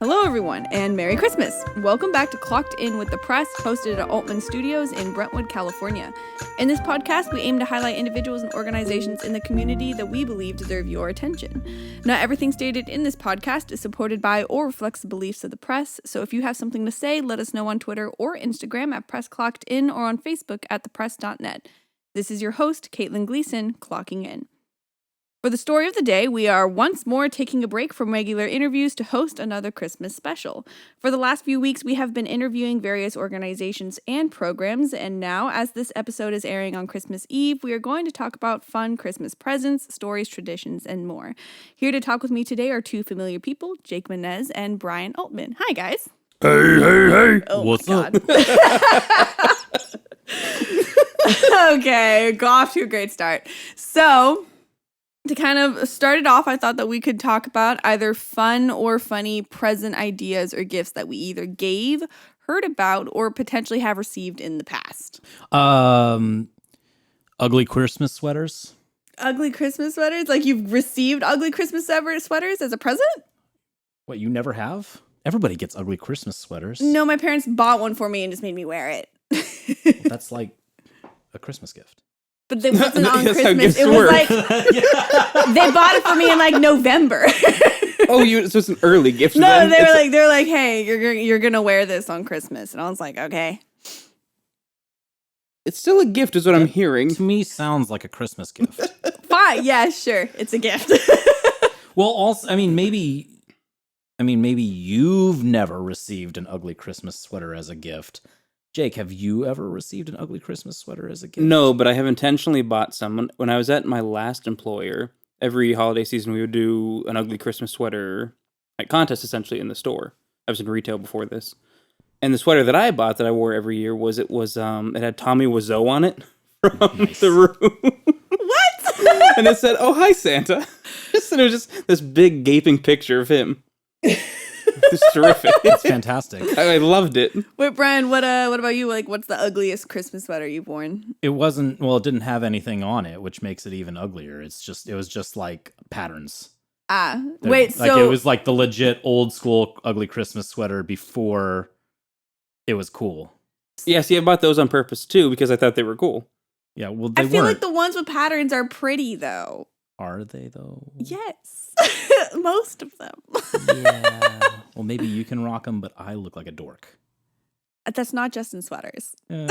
Hello, everyone, and Merry Christmas! Welcome back to Clocked In with the Press, hosted at Altman Studios in Brentwood, California. In this podcast, we aim to highlight individuals and organizations in the community that we believe deserve your attention. Not everything stated in this podcast is supported by or reflects the beliefs of the press, so if you have something to say, let us know on Twitter or Instagram at PressClockedIn or on Facebook at thepress.net. This is your host, Kaitlyn Gleason, clocking in. For the story of the day, we are once more taking a break from regular interviews to host another Christmas special. For the last few weeks, we have been interviewing various organizations and programs, and now, as this episode is airing on Christmas Eve, we are going to talk about fun Christmas presents, stories, traditions, and more. Here to talk with me today are two familiar people, Jake Menez and Brian Altman. Hi, guys. Hey. Oh, what's up? Okay, go off to a great start. So, to kind of start it off, I thought that we could talk about either fun or funny present ideas or gifts that we either gave, heard about, or potentially have received in the past. Ugly Christmas sweaters. Ugly Christmas sweaters? Like you've received ugly Christmas sweaters as a present? What, you never have? Everybody gets ugly Christmas sweaters. No, my parents bought one for me and just made me wear it. Well, that's like a Christmas gift. But it wasn't on That's Christmas. It was like, they bought it for me in like November. So it's an early gift. No, then? they were like, hey, you're gonna wear this on Christmas, and I was like, okay. It's still a gift, is what I'm hearing. To me, sounds like a Christmas gift. Fine, yeah, sure, it's a gift. Well, also, maybe you've never received an ugly Christmas sweater as a gift. Jake, have you ever received an ugly Christmas sweater as a gift? No, but I have intentionally bought some. When I was at my last employer, every holiday season we would do an ugly Christmas sweater contest, essentially, in the store. I was in retail before this. And the sweater that I bought that I wore every year it had Tommy Wiseau on it from The Room. What? And it said, "Oh, hi, Santa." And it was just this big gaping picture of him. It's terrific. It's fantastic. I loved it. Wait, Brian, what about you? Like, what's the ugliest Christmas sweater you've worn? It didn't have anything on it, which makes it even uglier. It was just like patterns. It was like the legit old school ugly Christmas sweater before it was cool. Yeah, see, I bought those on purpose too because I thought they were cool. Yeah, well, I feel like the ones with patterns are pretty, though. Are they, though? Yes. Most of them. Yeah. Well, maybe you can rock them, but I look like a dork. That's not just in sweaters. We'll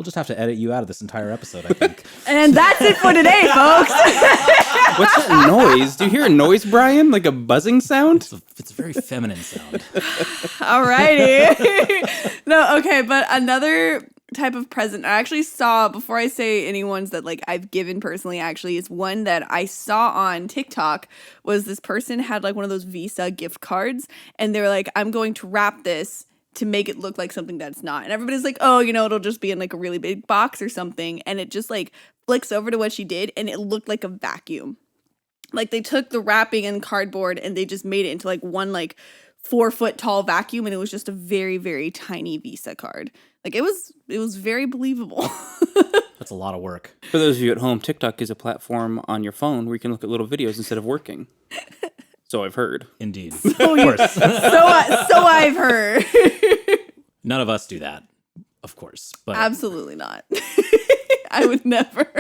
just have to edit you out of this entire episode, I think. And that's it for today, folks. What's that noise? Do you hear a noise, Brian? Like a buzzing sound? It's a very feminine sound. Alrighty. No, okay, but another type of present I actually saw, before I say any ones that like I've given personally, actually, is one that I saw on TikTok. Was this person had like one of those Visa gift cards, and they were like, I'm going to wrap this to make it look like something that's not. And everybody's like, oh, it'll just be in like a really big box or something. And it just like flicks over to what she did, and it looked like a vacuum. Like they took the wrapping and cardboard and they just made it into like one like 4-foot tall vacuum, and it was just a very, very tiny Visa card. Like it was very believable. That's a lot of work. For those of you at home, TikTok is a platform on your phone where you can look at little videos instead of working. So I've heard. Indeed. Of course. So I've heard. None of us do that, of course. But Absolutely not. I would never.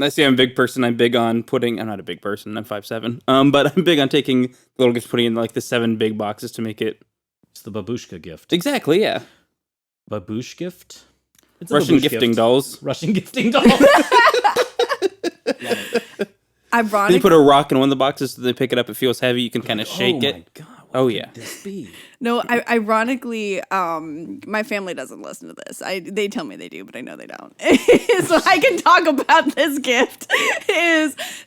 I see I'm a big person. I'm big on putting... I'm not a big person. I'm 5'7". But I'm big on taking little gifts, putting in like the 7 big boxes to make it... It's the babushka gift. Exactly, yeah. Babush gift? It's Russian gifting dolls. Russian gifting dolls. Ironically, You put a rock in one of the boxes so they pick it up. It feels heavy. You can kind of shake it. Oh, my God. Oh, yeah. This be? No, ironically, my family doesn't listen to this. They tell me they do, but I know they don't. So I can talk about this gift.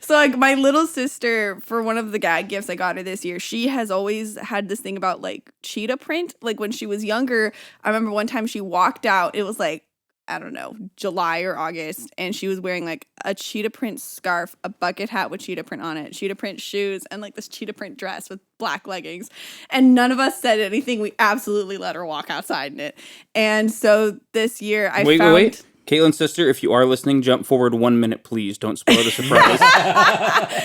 So like my little sister, for one of the gag gifts I got her this year, she has always had this thing about like cheetah print. Like when she was younger, I remember one time she walked out. It was like, I don't know, July or August, and she was wearing like a cheetah print scarf, a bucket hat with cheetah print on it, cheetah print shoes, and like this cheetah print dress with black leggings. And none of us said anything. We absolutely let her walk outside in it. And so this year I found... Wait. Kaitlyn's sister, if you are listening, jump forward 1 minute, please. Don't spoil the surprise.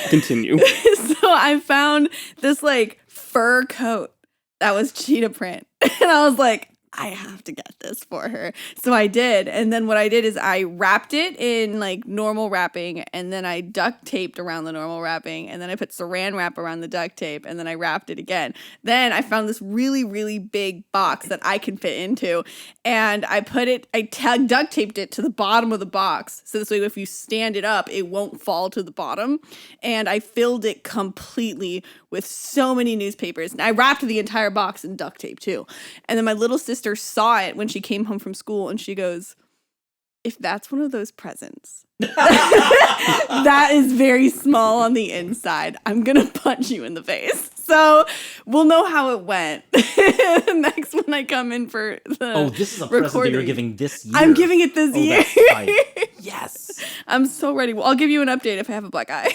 Continue. So I found this like fur coat that was cheetah print. And I was like, I have to get this for her. So I did. And then what I did is I wrapped it in like normal wrapping, and then I duct taped around the normal wrapping, and then I put saran wrap around the duct tape, and then I wrapped it again. Then I found this really, really big box that I can fit into, and I duct taped it to the bottom of the box. So this way, if you stand it up, it won't fall to the bottom. And I filled it completely with so many newspapers. And I wrapped the entire box in duct tape too. And then my little sister saw it when she came home from school, and she goes, if that's one of those presents that is very small on the inside, I'm gonna punch you in the face. So we'll know how it went next when I come in for the this is a recording. present that you're giving this year. I'm giving it this year. That's tight. Yes. I'm so ready. Well, I'll give you an update if I have a black eye.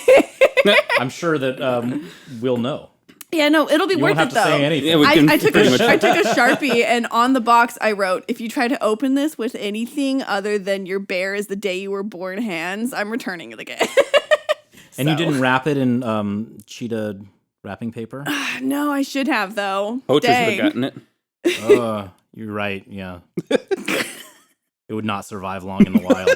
I'm sure that we'll know. Yeah, no, it'll be You worth won't have it to though. say anything. Yeah, I took a Sharpie, and on the box I wrote, if you try to open this with anything other than your bear is the day you were born hands, I'm returning the gift. And you didn't wrap it in cheetah wrapping paper? No, I should have though. Poachers would Dang. have gotten it. You're right, yeah. It would not survive long in the wild.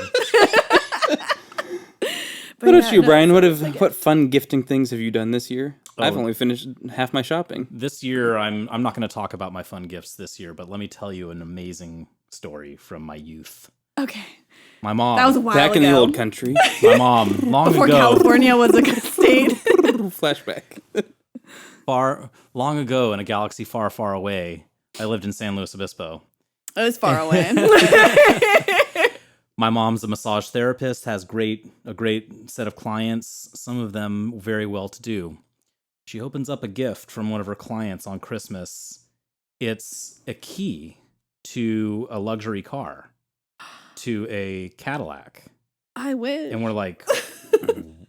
But What about you, no, Brian? so What fun gifting things have you done this year? I've only finished half my shopping. This year, I'm not going to talk about my fun gifts this year, but let me tell you an amazing story from my youth. Okay. My mom. That was a while Back ago. in the old country. My mom, long Before ago. California was a good state. Flashback. Long ago in a galaxy far, far away, I lived in San Luis Obispo. It was far away. My mom's a massage therapist, has a great set of clients, some of them very well-to-do. She opens up a gift from one of her clients on Christmas. It's a key to a luxury car, to a Cadillac. I wish. And we're like,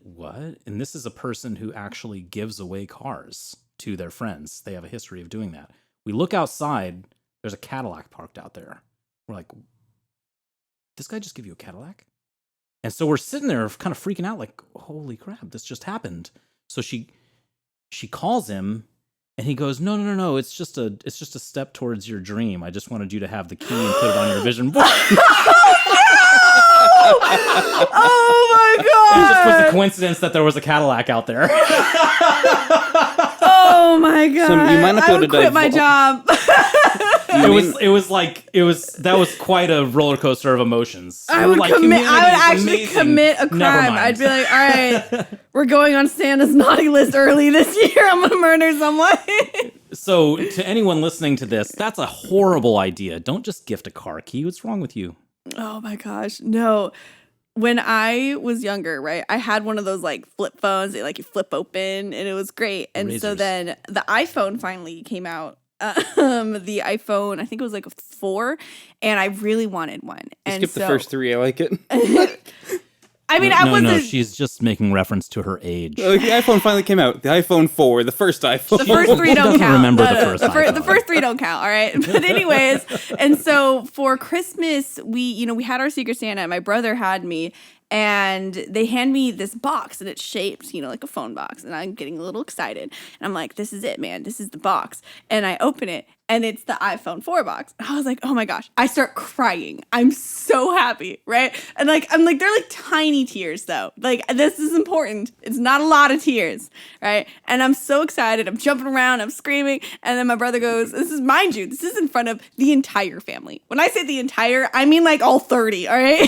what? And this is a person who actually gives away cars to their friends. They have a history of doing that. We look outside, there's a Cadillac parked out there. We're like, this guy just give you a Cadillac? And so we're sitting there kind of freaking out like, holy crap, this just happened. So she calls him and he goes, no, it's just a step towards your dream. I just wanted you to have the key and put it on your vision board. Oh my god! It just was a coincidence that there was a Cadillac out there. Oh my god! So you might not be I able would to quit my divulge- job. That was quite a roller coaster of emotions. I would actually amazing. commit a Never crime. mind. I'd be like, all right, we're going on Santa's naughty list early this year. I'm gonna murder someone. So to anyone listening to this, that's a horrible idea. Don't just gift a car key. What's wrong with you? Oh my gosh, no. When I was younger, right, I had one of those like flip phones that like you flip open, and it was great. And so Razors. then the iPhone finally came out. The iPhone, I think it was like a 4, and I really wanted one. And Skip the first 3. I like it. I mean, I wasn't. No, she's just making reference to her age. The iPhone finally came out. The iPhone 4, the first iPhone. The first 3 don't doesn't count. remember No, the no, first the iPhone. first 3 don't count. All right. But anyways, and so for Christmas, we had our Secret Santa, and my brother had me, and they hand me this box, and it's shaped, like a phone box, and I'm getting a little excited, and I'm like, this is it, man. This is the box, and I open it, and it's the iPhone 4 box. And I was like, oh my gosh. I start crying. I'm so happy, right? And I'm like, they're like tiny tears though. Like, this is important. It's not a lot of tears, right? And I'm so excited. I'm jumping around. I'm screaming. And then my brother goes, this is in front of the entire family. When I say the entire, I mean like all 30, all right?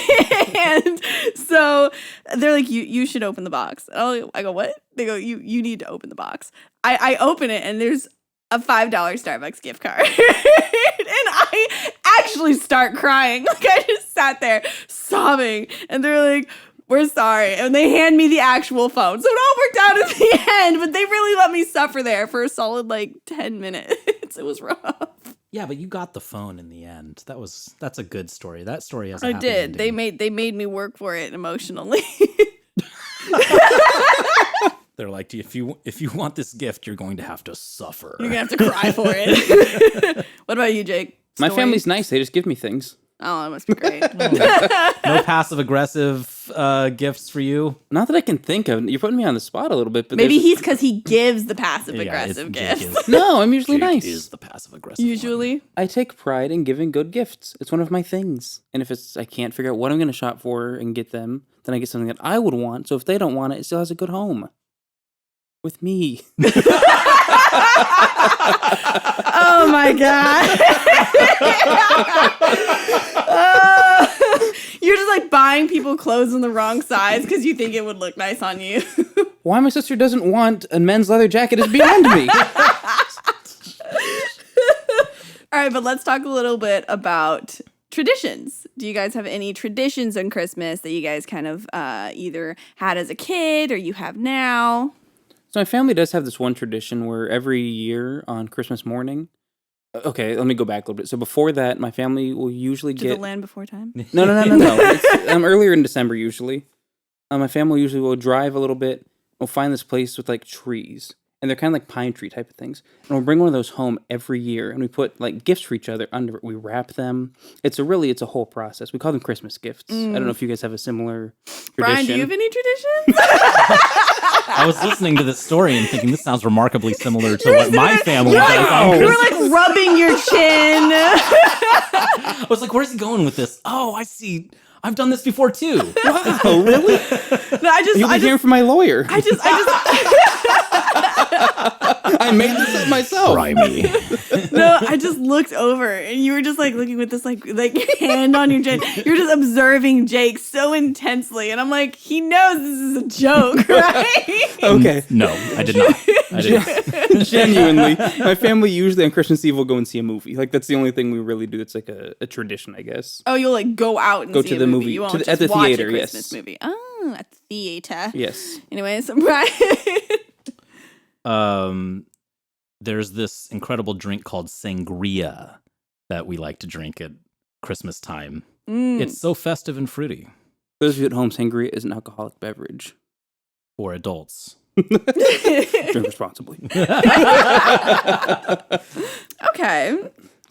And so they're like, you should open the box. And I go, what? They go, you need to open the box. I open it, and there's a $5 Starbucks gift card. And I actually start crying. Like, I just sat there sobbing, and they're like, we're sorry. And they hand me the actual phone. So it all worked out at the end, but they really let me suffer there for a solid 10 minutes. It was rough. Yeah, but you got the phone in the end. That's a good story. That story has a I happy did. ending. They made me work for it emotionally. They're like, if you want this gift, you're going to have to suffer. You're gonna have to cry for it. What about you, Jake? My Story? family's nice. They just give me things. Oh, that must be great. No passive aggressive gifts for you. Not that I can think of. You're putting me on the spot a little bit, but Maybe he's because he gives the passive aggressive Jake gifts. No, I'm usually Jake nice. is the passive aggressive. Usually. I take pride in giving good gifts. It's one of my things. And if I can't figure out what I'm going to shop for and get them, then I get something that I would want. So if they don't want it, it still has a good home. With me. Oh my god. You're just like buying people clothes in the wrong size because you think it would look nice on you. Why my sister doesn't want a men's leather jacket is beyond me. All right, but let's talk a little bit about traditions. Do you guys have any traditions on Christmas that you guys kind of either had as a kid or you have now? So my family does have this one tradition where every year on Christmas morning. Okay, let me go back a little bit. So before that, my family will usually To get the land before time? No. It's, earlier in December usually. My family usually will drive a little bit. We'll find this place with like trees, and they're kind of like pine tree type of things. And we'll bring one of those home every year, and we put like gifts for each other under it. We wrap them. It's a whole process. We call them Christmas gifts. I don't know if you guys have a similar tradition. Brian, do you have any traditions? I was listening to this story and thinking this sounds remarkably similar to what my family does. You were like rubbing your chin. I was like, where's he going with this? Oh, I see. I've done this before too. Wow, really? No, You'll be hearing from my lawyer. I just I made this up myself. Try me. No, I just looked over and you were just like looking with this like hand on your chin. You're just observing Jake so intensely, and I'm like, he knows this is a joke, right? Okay. No, I did not. I didn't. Genuinely, my family usually on Christmas Eve will go and see a movie. Like that's the only thing we really do. It's like a tradition, I guess. Oh, you'll like go out and Go see to a the movie. movie. You won't To the- just at the watch theater, a Christmas yes. movie. Oh, at the theater. Yes. Anyways, Brian. There's this incredible drink called sangria that we like to drink at Christmas time. It's so festive and fruity. Those of you at home, sangria is an alcoholic beverage. For adults. Drink responsibly. Okay.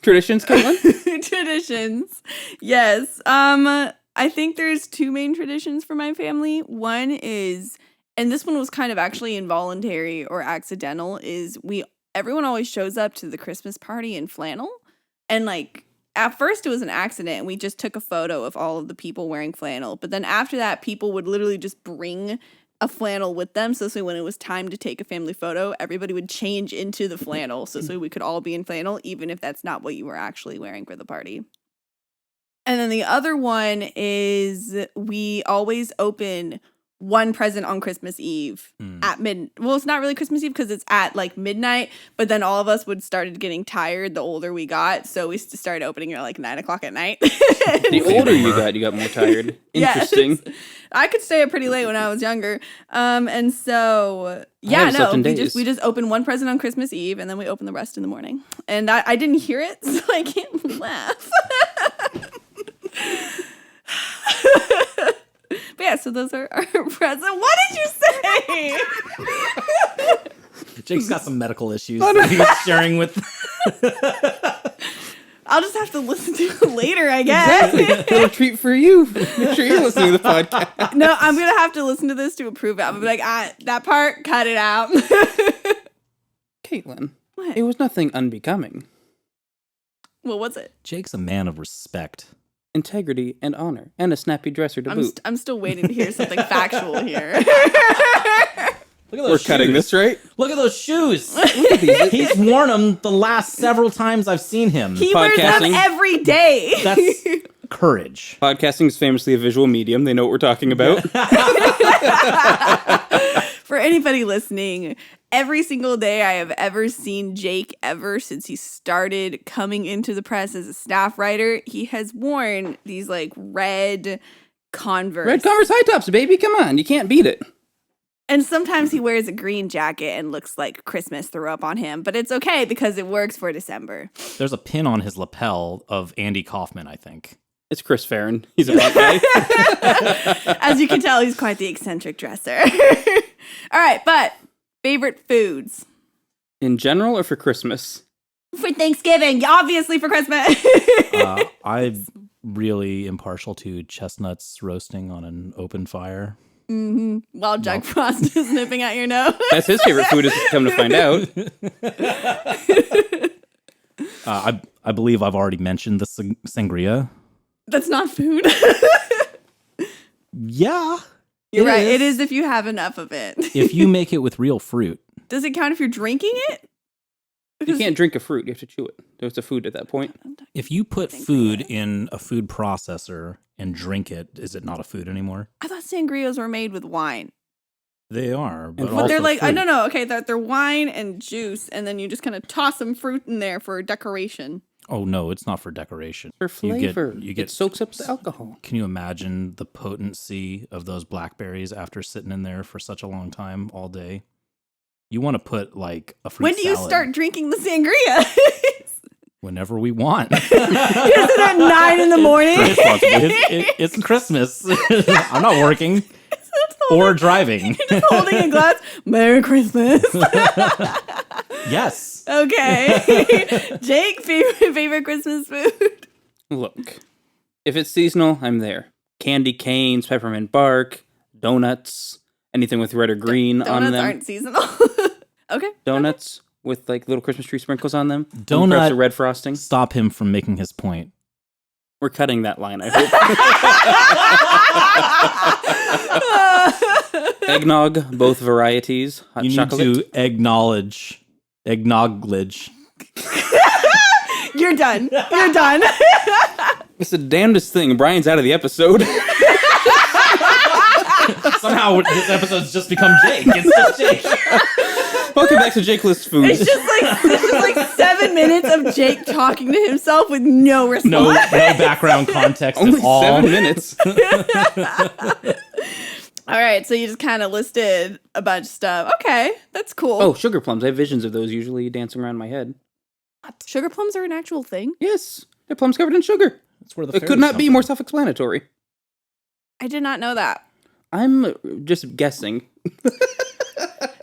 Traditions, Kaitlyn? Traditions. Yes. I think there's two main traditions for my family. One is, and this one was kind of actually involuntary or accidental, is everyone always shows up to the Christmas party in flannel. And like at first it was an accident and we just took a photo of all of the people wearing flannel. But then after that, people would literally just bring a flannel with them. So when it was time to take a family photo, everybody would change into the flannel. So we could all be in flannel, even if that's not what you were actually wearing for the party. And then the other one is we always open one present on Christmas Eve at well, it's not really Christmas Eve because it's at like midnight, but then all of us would started getting tired the older we got, so we started opening at like 9:00 at night. The older you got more tired. Interesting. Yes. I could stay up pretty late when I was younger, and so we just open one present on Christmas Eve and then we open the rest in the morning. And I didn't hear it, so I can't laugh. But yeah, so those are our presents. What did you say? Jake's got some medical issues that he was sharing with. I'll just have to listen to it later, I guess. Exactly. Little treat for you. Make sure you're listening to the podcast. No, I'm going to have to listen to this to approve it. I'm going to be like, that part, cut it out. Kaitlyn, What? it was nothing unbecoming. What was it? Jake's a man of respect. Integrity and honor, and a snappy dresser to boot. I'm still waiting to hear something factual here. Look at those We're shoes. cutting this, right? Look at those shoes. Look at these. He's worn them the last several times I've seen him. He wears them Podcasting. every day. That's courage. Podcasting is famously a visual medium. They know what we're talking about. For anybody listening, every single day I have ever seen Jake ever since he started coming into the press as a staff writer, he has worn these like red Converse. Red Converse high tops, baby. Come on. You can't beat it. And sometimes he wears a green jacket and looks like Christmas threw up on him, but it's okay because it works for December. There's a pin on his lapel of Andy Kaufman, I think. It's Chris Farron. He's a hot guy. As you can tell, he's quite the eccentric dresser. All right, but favorite foods? In general or for Christmas? For Thanksgiving, obviously for Christmas. I really impartial to chestnuts roasting on an open fire. While Jack Frost is nipping at your nose. That's his favorite food, is to come to find out. I believe I've already mentioned the sangria. That's not food. Yeah. You're right. It is if you have enough of it. If you make it with real fruit. Does it count if you're drinking it? You can't drink a fruit. You have to chew it. It's a food at that point. If you put food in a food processor and drink it, is it not a food anymore? I thought sangrias were made with wine. They are. But they're like, I don't know. Okay, they're wine and juice, and then you just kind of toss some fruit in there for decoration. Oh, no, it's not for decoration. For flavor. You get it soaks up the alcohol. Can you imagine the potency of those blackberries after sitting in there for such a long time, all day? You want to put like a fruit When do you salad. start drinking the sangria? Whenever we want. Is it at 9 in the morning? It's Christmas. I'm not working or driving. Just holding a glass. Merry Christmas. Yes. Okay. Jake, favorite Christmas food? Look, if it's seasonal, I'm there. Candy canes, peppermint bark, donuts, anything with red or green on them. Donuts aren't seasonal. Okay. Donuts with like little Christmas tree sprinkles on them. Donut. Perhaps a red frosting. Stop him from making his point. We're cutting that line, I hope. Eggnog, both varieties. Hot You chocolate. need to acknowledge. You're done. You're done. It's the damnedest thing. Brian's out of the episode. Somehow this episode's just become Jake. It's just Jake. Welcome back to Jake Lists Food. It's just like 7 minutes of Jake talking to himself with no response. No background context Only at all. 7 minutes. All right, so you just kind of listed a bunch of stuff. Okay, that's cool. Oh, sugar plums. I have visions of those usually dancing around my head. Sugar plums are an actual thing? Yes, they're plums covered in sugar. That's where the It could fairies not come be from. more self-explanatory. I did not know that. I'm just guessing.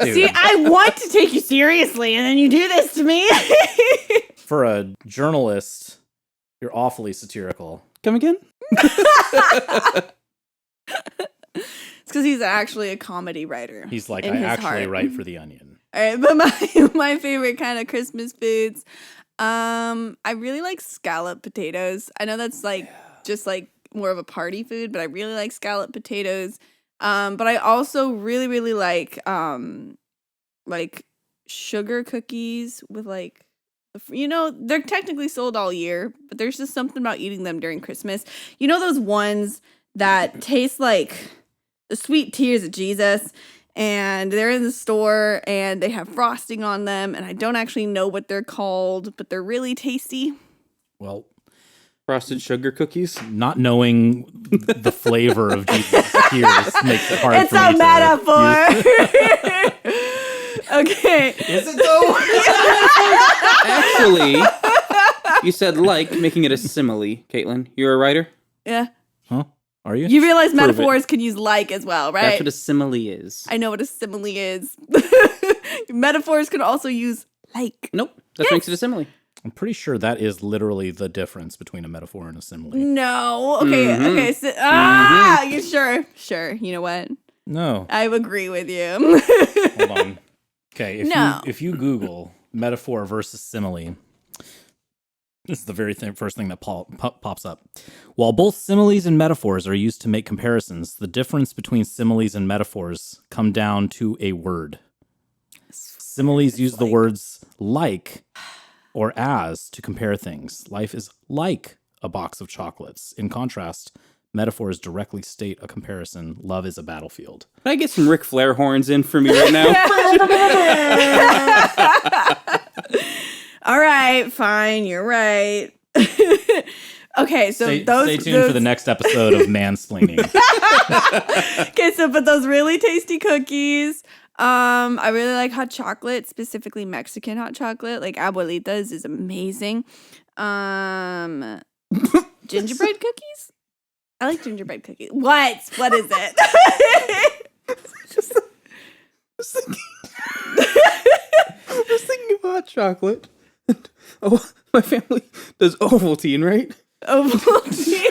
Dude, See, I want to take you seriously, and then you do this to me. for a journalist, you're awfully satirical. Come again? It's because he's actually a comedy writer. He's like, in I his actually heart. write for The Onion. All right, but my favorite kind of Christmas foods, I really like scalloped potatoes. I know that's like just like more of a party food, but I really like scalloped potatoes. But I also really, really like sugar cookies with like, they're technically sold all year, but there's just something about eating them during Christmas. You know those ones that taste like the sweet tears of Jesus, and they're in the store and they have frosting on them, and I don't actually know what they're called, but they're really tasty. Well, Frosted sugar cookies? not knowing the flavor of Jesus tears makes it hard It's for a me metaphor. Okay. Is it though? Actually, you said like, making it a simile, Kaitlyn. You're a writer? Yeah. Huh? Are you? You realize Prove it. metaphors can use like as well, right? That's what a simile is. I know what a simile is. Metaphors can also use like. Nope. That makes it a simile. I'm pretty sure that is literally the difference between a metaphor and a simile. No. Okay. Mhm. Okay. So, you sure? Sure. You know what? No. I agree with you. Hold on. Okay, if you Google metaphor versus simile, this is the very first thing that pops up. While both similes and metaphors are used to make comparisons, the difference between similes and metaphors come down to a word. Similes use the words like or as to compare things. Life is like a box of chocolates. In contrast, metaphors directly state a comparison. Love is a battlefield. Can I get some Ric Flair horns in for me right now? All right, fine, you're right. Okay, so Stay tuned for the next episode of Mansplaining. Okay, so but those really tasty cookies. I really like hot chocolate, specifically Mexican hot chocolate. Like Abuelita's is amazing. Gingerbread cookies? I like gingerbread cookies. What? What is it? Just thinking of hot chocolate. Oh, my family does Ovaltine, right? Ovaltine.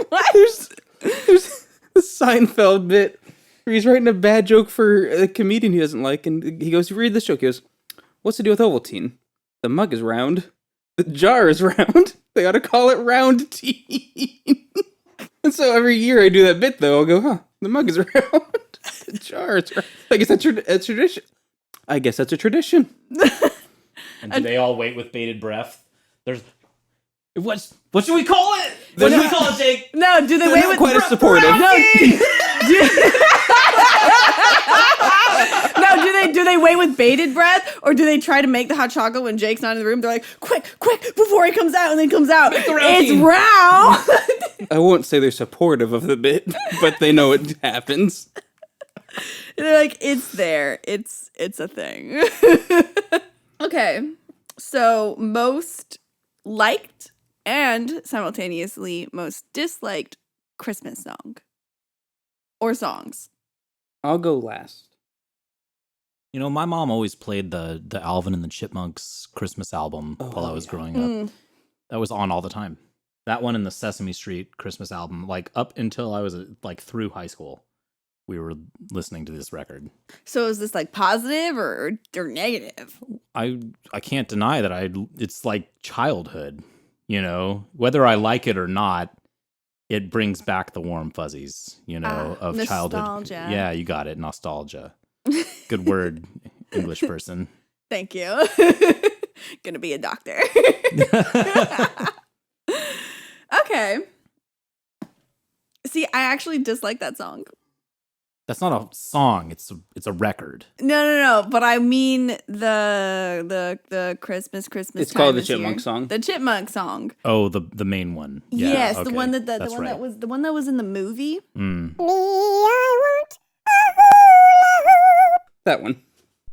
What? There's a Seinfeld bit where he's writing a bad joke for a comedian he doesn't like, and he goes, "You read this joke." He goes, "What's the deal with Ovaltine? The mug is round, the jar is round. They ought to call it round tea." And so every year I do that bit, though. I'll go, the mug is round, the jar is round. I guess that's a tradition. I guess that's a tradition. And do they all wait with bated breath? What should we call it? What should we call it, Jake? No, do they They're wait not with quite as supportive. Do they wait with bated breath, or do they try to make the hot chocolate when Jake's not in the room? They're like, quick, before he comes out, and then comes out. It's round. I won't say they're supportive of the bit, but they know it happens. And they're like, it's there. It's a thing. Okay, so most liked and simultaneously most disliked Christmas song or songs. I'll go last. You know, my mom always played the Alvin and the Chipmunks Christmas album while I was growing up. That was on all the time. That one and the Sesame Street Christmas album, like up until I was like through high school, we were listening to this record. So is this like positive or negative? I can't deny that it's like childhood, you know, whether I like it or not, it brings back the warm fuzzies, you know, of nostalgia. childhood. Yeah, you got it. Nostalgia. Good word, English person. Thank you. Gonna be a doctor. Okay. See, I actually dislike that song. That's not a song. It's a record. No. But I mean the Christmas. It's called the Chipmunk song. The Chipmunk song. Oh, the main one. Yeah, Yes, okay. the one that That's right. the one that was in the movie. Mm. Me, I want a That one.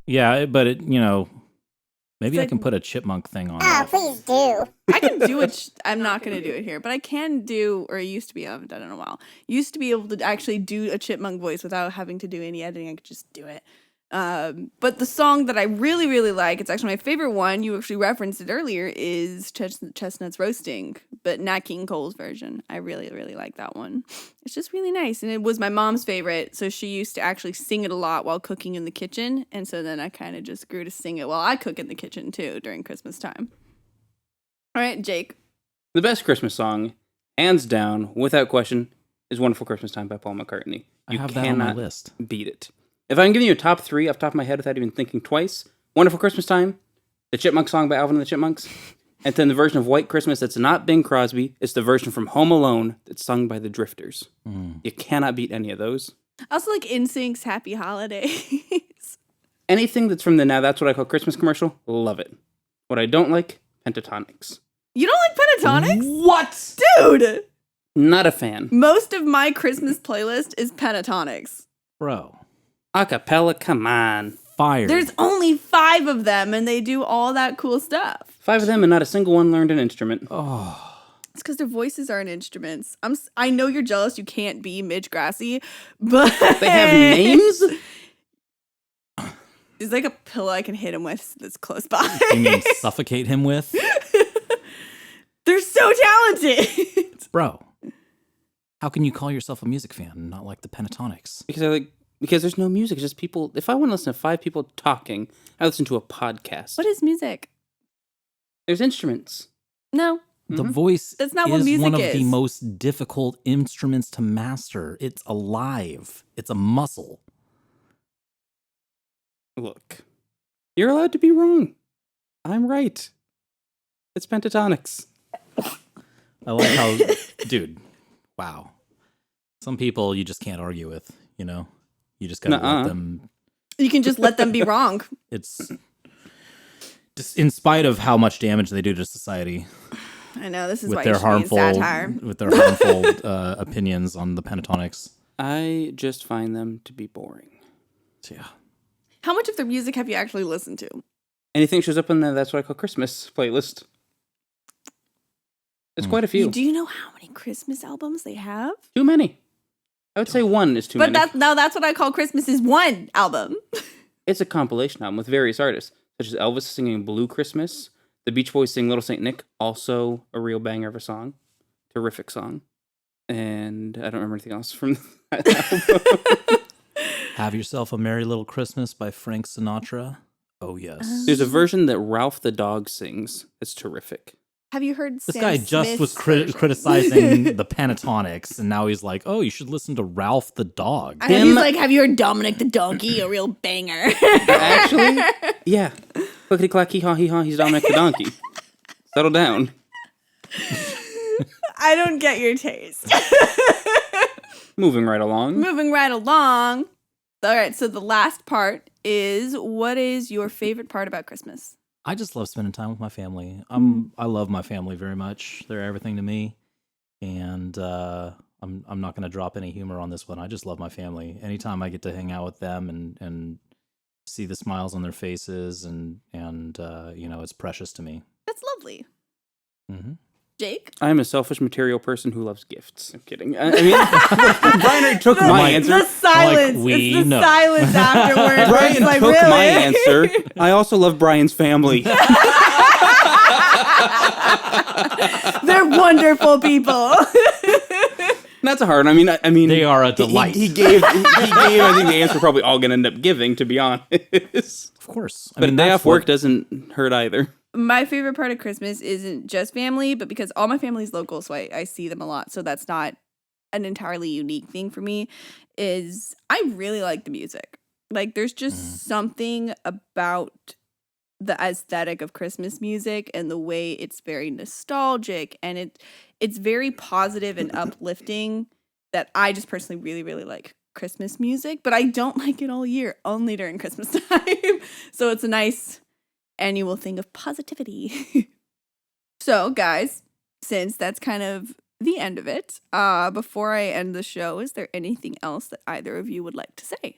Yeah, but it, you know, maybe It's I like- can put a chipmunk thing on. Oh, it. please do. I can do it. I'm not going to do it here, but I can do, or I used to be, I haven't done it in a while. Used to be able to actually do a chipmunk voice without having to do any editing. I could just do it. But the song that I really, really like, it's actually my favorite one, you actually referenced it earlier, is Chestnuts Roasting, but Nat King Cole's version. I really, really like that one. It's just really nice. And it was my mom's favorite, so she used to actually sing it a lot while cooking in the kitchen. And so then I kind of just grew to sing it while I cook in the kitchen too during Christmas time. All right, Jake. The best Christmas song, hands down, without question, is Wonderful Christmas Time by Paul McCartney. I You have that on my cannot list. beat it. If I'm giving you a top three off the top of my head without even thinking twice, Wonderful Christmas Time, the Chipmunk song by Alvin and the Chipmunks, and then the version of White Christmas that's not Bing Crosby, it's the version from Home Alone that's sung by the Drifters. You cannot beat any of those. I also like NSYNC's Happy Holidays. Anything that's from the Now That's What I Call Christmas commercial, love it. What I don't like, Pentatonics. You don't like Pentatonics? What? Dude! Not a fan. Most of my Christmas playlist is Pentatonics. Bro. Acapella, come on. Fire. There's only 5 of them, and they do all that cool stuff. 5 of them and not a single one learned an instrument. Oh. It's because their voices aren't instruments. I know you're jealous you can't be Midge Grassi, but... They have names? There's like a pillow I can hit him with that's close by. You mean suffocate him with? They're so talented! Bro. How can you call yourself a music fan and not like the Pentatonics? Because there's no music. It's just people. If I want to listen to 5 people talking, I listen to a podcast. What is music? There's instruments. No. The voice That's not is what music one of is. the most difficult instruments to master. It's alive. It's a muscle. Look, you're allowed to be wrong. I'm right. It's Pentatonics. I like how, dude, wow. Some people you just can't argue with, you know? You just gotta Nuh-uh. let them. You can just let them be wrong. It's just in spite of how much damage they do to society I know, this is with why their you should be in satire. harmful opinions on the Pentatonics. I just find them to be boring. So, yeah. How much of their music have you actually listened to? Anything shows up on the That's What I Call Christmas playlist. It's quite a few. Do you know how many Christmas albums they have? Too many. I would say one is too But many. that's what I call Christmas is one album. It's a compilation album with various artists, such as Elvis singing Blue Christmas, The Beach Boys sing Little Saint Nick, also a real banger of a song. Terrific song. And I don't remember anything else from that album. Have Yourself a Merry Little Christmas by Frank Sinatra. Oh, yes. There's a version that Ralph the dog sings. It's terrific. Have you heard This Sam guy just Smith's was version? criticizing the Pentatonics, and now he's like, oh, you should listen to Ralph the dog. And he's like, have you heard Dominic the Donkey? A real banger. Actually, yeah. Clickety clack, hee haw, he's Dominic the Donkey. Settle down. I don't get your taste. Moving right along. Moving right along. All right, so the last part is, what is your favorite part about Christmas? I just love spending time with my family. I love my family very much. They're everything to me, and I'm not going to drop any humor on this one. I just love my family. Anytime I get to hang out with them and see the smiles on their faces, and it's precious to me. That's lovely. Mm-hmm. Jake? I'm a selfish material person who loves gifts. I'm kidding. I mean, Brian already took my answer. The silence. we it's the know. silence afterwards. Brian It's like, took really? my answer. I also love Brian's family. They're wonderful people. That's a hard one. I mean, They are a delight. He gave. I think the answer we're probably all going to end up giving, to be honest. Of course. But a day off work doesn't hurt either. My favorite part of Christmas isn't just family, but because all my family's local, so I see them a lot. So that's not an entirely unique thing for me, is I really like the music. Like, there's just something about the aesthetic of Christmas music and the way it's very nostalgic and it's very positive and uplifting, that I just personally really, really like Christmas music, but I don't like it all year, only during Christmas time. So it's a nice annual thing of positivity. So, guys, since that's kind of the end of it, before I end the show, is there anything else that either of you would like to say?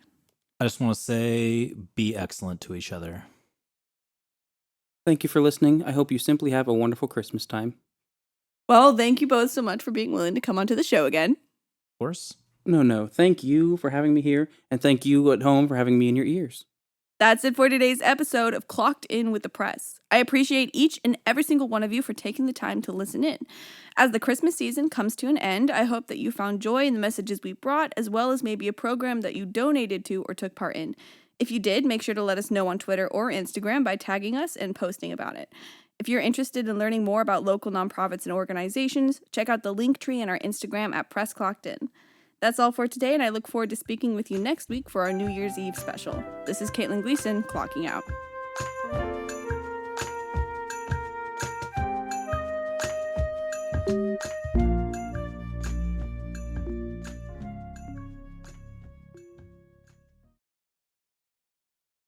I just want to say, be excellent to each other. Thank you for listening. I hope you simply have a wonderful Christmas time. Well, thank you both so much for being willing to come onto the show again. Of course. No. Thank you for having me here, and thank you at home for having me in your ears. That's it for today's episode of Clocked In with the Press. I appreciate each and every single one of you for taking the time to listen in. As the Christmas season comes to an end, I hope that you found joy in the messages we brought, as well as maybe a program that you donated to or took part in. If you did, make sure to let us know on Twitter or Instagram by tagging us and posting about it. If you're interested in learning more about local nonprofits and organizations, check out the link tree in our Instagram at PressClockedIn. That's all for today, and I look forward to speaking with you next week for our New Year's Eve special. This is Kaitlyn Gleason, clocking out.